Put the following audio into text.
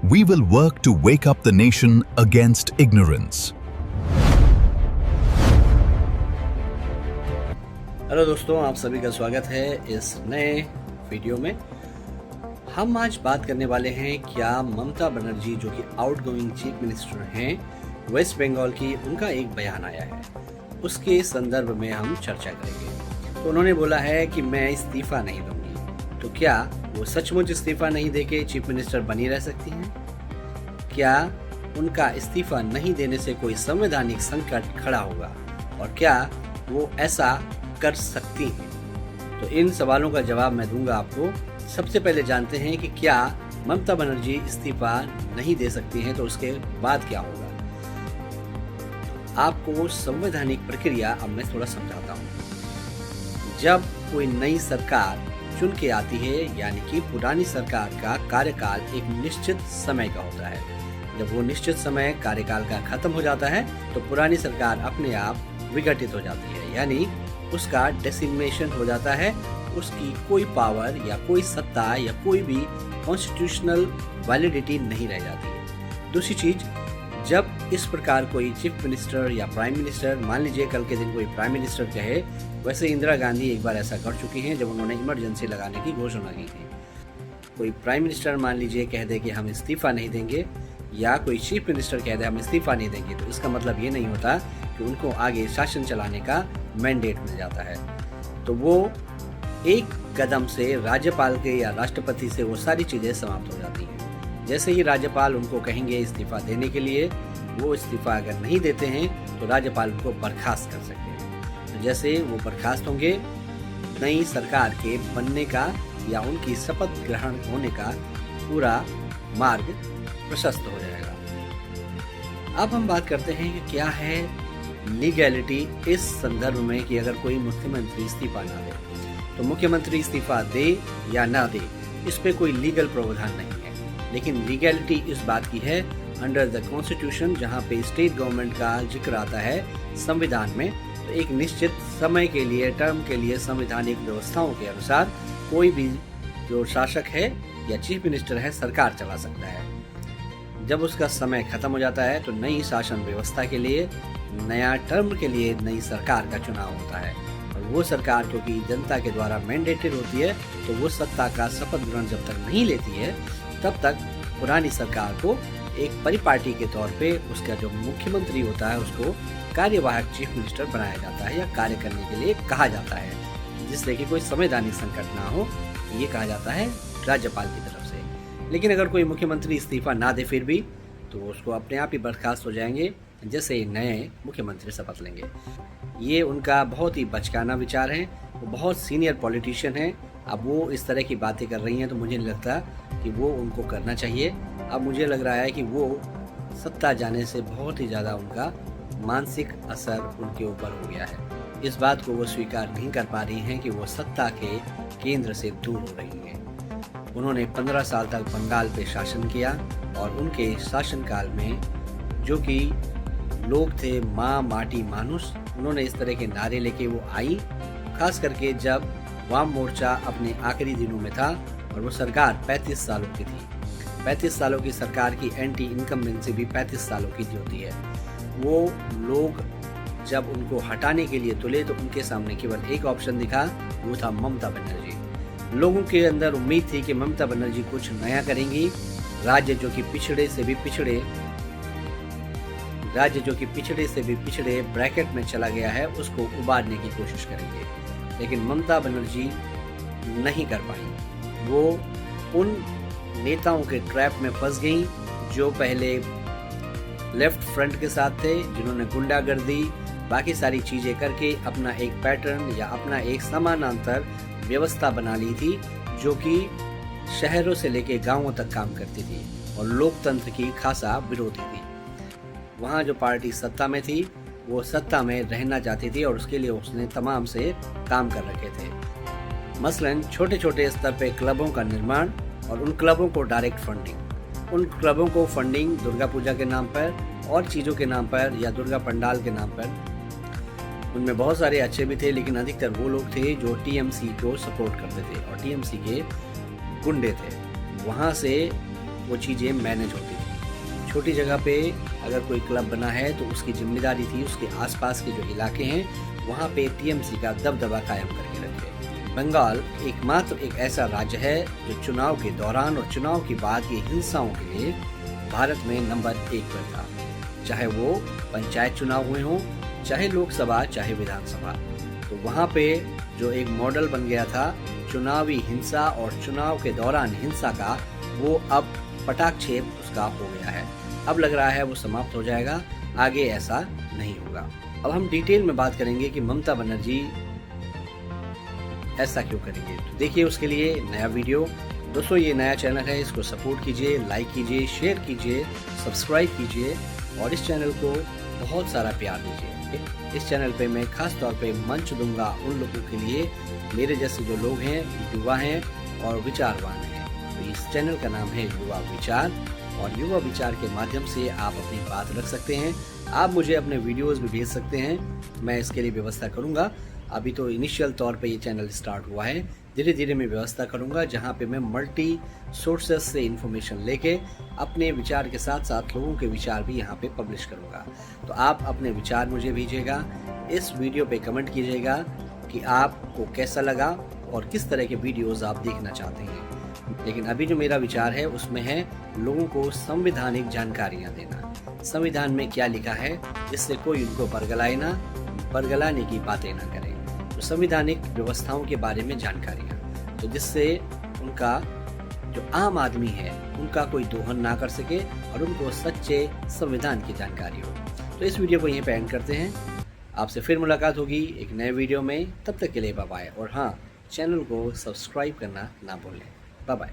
We will work to wake up the nation against ignorance. Hello दोस्तों, आप सभी का स्वागत है इस नए वीडियो में। हम आज बात करने वाले हैं क्या ममता बनर्जी जो कि आउटगोइंग चीफ मिनिस्टर हैं वेस्ट बंगाल की, उनका एक बयान आया है, उसके संदर्भ में हम चर्चा करेंगे। तो उन्होंने बोला है कि मैं इस्तीफा नहीं दूंगी। तो क्या वो सचमुच इस्तीफा नहीं देके चीफ मिनिस्टर बनी रह सकती हैं? क्या उनका इस्तीफा नहीं देने से कोई संवैधानिक संकट खड़ा होगा और क्या वो ऐसा कर सकती हैं? तो इन सवालों का जवाब मैं दूंगा आपको। सबसे पहले जानते हैं कि क्या ममता बनर्जी इस्तीफा नहीं दे सकती हैं, तो उसके बाद क्या होगा। आपको संवैधानिक प्रक्रिया अब मैं थोड़ा समझाता हूँ। जब कोई नई सरकार चुन के आती है, यानी कि पुरानी सरकार का कार्यकाल एक निश्चित समय का होता है। जब वो निश्चित समय कार्यकाल का खत्म हो जाता है तो पुरानी सरकार अपने आप विघटित हो जाती है, यानी उसका डेसिग्नेशन हो जाता है। उसकी कोई पावर या कोई सत्ता या कोई भी कॉन्स्टिट्यूशनल वैलिडिटी नहीं रह जाती है। दूसरी चीज, जब इस प्रकार कोई चीफ मिनिस्टर या प्राइम मिनिस्टर, मान लीजिए कल के दिन कोई प्राइम मिनिस्टर कहे, वैसे इंदिरा गांधी एक बार ऐसा कर चुकी हैं जब उन्होंने इमरजेंसी लगाने की घोषणा की थी। कोई प्राइम मिनिस्टर मान लीजिए कह दे कि हम इस्तीफा नहीं देंगे, या कोई चीफ मिनिस्टर कह दे हम इस्तीफा नहीं देंगे, तो इसका मतलब ये नहीं होता कि उनको आगे शासन चलाने का मैंडेट मिल जाता है। तो वो एक कदम से राज्यपाल के या राष्ट्रपति से वो सारी चीज़ें समाप्त हो जाती हैं। जैसे ही राज्यपाल उनको कहेंगे इस्तीफा देने के लिए, वो इस्तीफा अगर नहीं देते हैं तो राज्यपाल उनको बर्खास्त कर सकते हैं। तो जैसे वो बर्खास्त होंगे, नई सरकार के बनने का या उनकी शपथ ग्रहण होने का पूरा मार्ग प्रशस्त हो जाएगा। अब हम बात करते हैं कि क्या है लीगैलिटी इस संदर्भ में कि अगर कोई मुख्यमंत्री इस्तीफा ना दे, तो मुख्यमंत्री इस्तीफा दे या ना दे, इस पे कोई लीगल प्रावधान नहीं है। लेकिन लीगैलिटी इस बात की है अंडर द कॉन्स्टिट्यूशन, जहाँ पे स्टेट गवर्नमेंट का जिक्र आता है संविधान में, तो एक निश्चित समय के लिए, टर्म के लिए संवैधानिक व्यवस्थाओं के अनुसार कोई भी जो शासक है या चीफ मिनिस्टर है सरकार चला सकता है। जब उसका समय खत्म हो जाता है तो नई शासन व्यवस्था के लिए, नया टर्म के लिए नई सरकार का चुनाव होता है। और वो सरकार क्योंकि जनता के द्वारा मैंडेटेड होती है, तो वो सत्ता का शपथ ग्रहण जब तक नहीं लेती है, तब तक पुरानी सरकार को एक परिपाटी के तौर पे उसका जो मुख्यमंत्री होता है उसको कार्यवाहक चीफ मिनिस्टर बनाया जाता है या कार्य करने के लिए कहा जाता है, जिससे कि कोई संवैधानिक संकट ना हो। ये कहा जाता है राज्यपाल की तरफ से। लेकिन अगर कोई मुख्यमंत्री इस्तीफा ना दे फिर भी, तो उसको अपने आप ही बर्खास्त हो जाएंगे जैसे ही नए मुख्यमंत्री शपथ लेंगे। ये उनका बहुत ही बचकाना विचार है। वो बहुत सीनियर पॉलिटिशियन हैं। अब वो इस तरह की बातें कर रही हैं तो मुझे नहीं लगता कि वो उनको करना चाहिए। अब मुझे लग रहा है कि वो सत्ता जाने से बहुत ही ज़्यादा उनका मानसिक असर उनके ऊपर हो गया है। इस बात को वो स्वीकार नहीं कर पा रही हैं कि वो सत्ता के केंद्र से दूर हो रही हैं। उन्होंने 15 साल तक बंगाल पे शासन किया और उनके शासनकाल में जो कि लोग थे माँ माटी मानुष, उन्होंने इस तरह के नारे लेके वो आई, खास करके जब वाम मोर्चा अपने आखिरी दिनों में था और वो सरकार 35 सालों की थी। 35 सालों की सरकार की एंटी इनकम्बेंसी भी 35 सालों की होती है। वो लोग जब उनको हटाने के लिए तुले तो उनके सामने केवल एक ऑप्शन दिखा, वो था ममता बनर्जी। लोगों के अंदर उम्मीद थी कि ममता बनर्जी कुछ नया करेंगी, राज्य जो कि पिछड़े से भी पिछड़े ब्रैकेट में चला गया है उसको उबारने की कोशिश करेंगे। लेकिन ममता बनर्जी नहीं कर पाई। वो उन नेताओं के ट्रैप में फंस गई जो पहले लेफ्ट फ्रंट के साथ थे, जिन्होंने गुंडागर्दी बाकी सारी चीज़ें करके अपना एक पैटर्न या अपना एक समानांतर व्यवस्था बना ली थी, जो कि शहरों से लेके गांवों तक काम करती थी और लोकतंत्र की खासा विरोधी थी। वहाँ जो पार्टी सत्ता में थी वो सत्ता में रहना चाहती थी और उसके लिए उसने तमाम से काम कर रखे थे। मसलन छोटे छोटे स्तर पे क्लबों का निर्माण और उन क्लबों को डायरेक्ट फंडिंग, उन क्लबों को फंडिंग दुर्गा पूजा के नाम पर और चीज़ों के नाम पर या दुर्गा पंडाल के नाम पर। उनमें बहुत सारे अच्छे भी थे, लेकिन अधिकतर वो लोग थे जो टीएमसी को सपोर्ट करते थे और टीएमसी के गुंडे थे। वहाँ से वो चीज़ें मैनेज होती थी। छोटी जगह पे अगर कोई क्लब बना है तो उसकी जिम्मेदारी थी उसके आसपास के जो इलाके हैं वहाँ पे टीएमसी का दबदबा कायम करके रखे। बंगाल एकमात्र एक ऐसा राज्य है जो चुनाव के दौरान और चुनाव के बाद की हिंसाओं के लिए भारत में नंबर 1 पर था, चाहे वो पंचायत चुनाव हुए हों, चाहे लोकसभा, चाहे विधानसभा। तो वहाँ पे जो एक मॉडल बन गया था चुनावी हिंसा और चुनाव के दौरान हिंसा का, वो अब पटाक्षेप उसका हो गया है। अब लग रहा है वो समाप्त हो जाएगा, आगे ऐसा नहीं होगा। अब हम डिटेल में बात करेंगे कि ममता बनर्जी ऐसा क्यों करेंगे। तो देखिए उसके लिए नया वीडियो। दोस्तों ये नया चैनल है, इसको सपोर्ट कीजिए, लाइक कीजिए, शेयर कीजिए, सब्सक्राइब कीजिए और इस चैनल को बहुत सारा प्यार दीजिए। इस चैनल पे मैं खास तौर पे मंच दूंगा उन लोगों के लिए, मेरे जैसे जो लोग हैं, युवा हैं और विचारवान हैं। तो इस चैनल का नाम है युवा विचार और युवा विचार के माध्यम से आप अपनी बात रख सकते हैं। आप मुझे अपने वीडियोस भी भेज सकते हैं, मैं इसके लिए व्यवस्था करूंगा। अभी तो इनिशियल तौर पे ये चैनल स्टार्ट हुआ है, धीरे धीरे मैं व्यवस्था करूंगा जहां पे मैं मल्टी सोर्सेस से इन्फॉर्मेशन लेके अपने विचार के साथ साथ लोगों के विचार भी यहां पे पब्लिश करूंगा। तो आप अपने विचार मुझे भेजिएगा, इस वीडियो पे कमेंट कीजिएगा कि आपको कैसा लगा और किस तरह के वीडियोस आप देखना चाहते हैं। लेकिन अभी जो मेरा विचार है उसमें है लोगों को संवैधानिक जानकारियाँ देना, संविधान में क्या लिखा है जिससे कोई उनको बरगलाने की बातें ना करे। तो संवैधानिक व्यवस्थाओं के बारे में जानकारियाँ, तो जिससे उनका जो आम आदमी है उनका कोई दोहन ना कर सके और उनको सच्चे संविधान की जानकारी हो। तो इस वीडियो को यहीं पे एंड करते हैं। आपसे फिर मुलाकात होगी एक नए वीडियो में, तब तक के लिए बाय बाय। और हाँ, चैनल को सब्सक्राइब करना ना भूलें। Bye bye.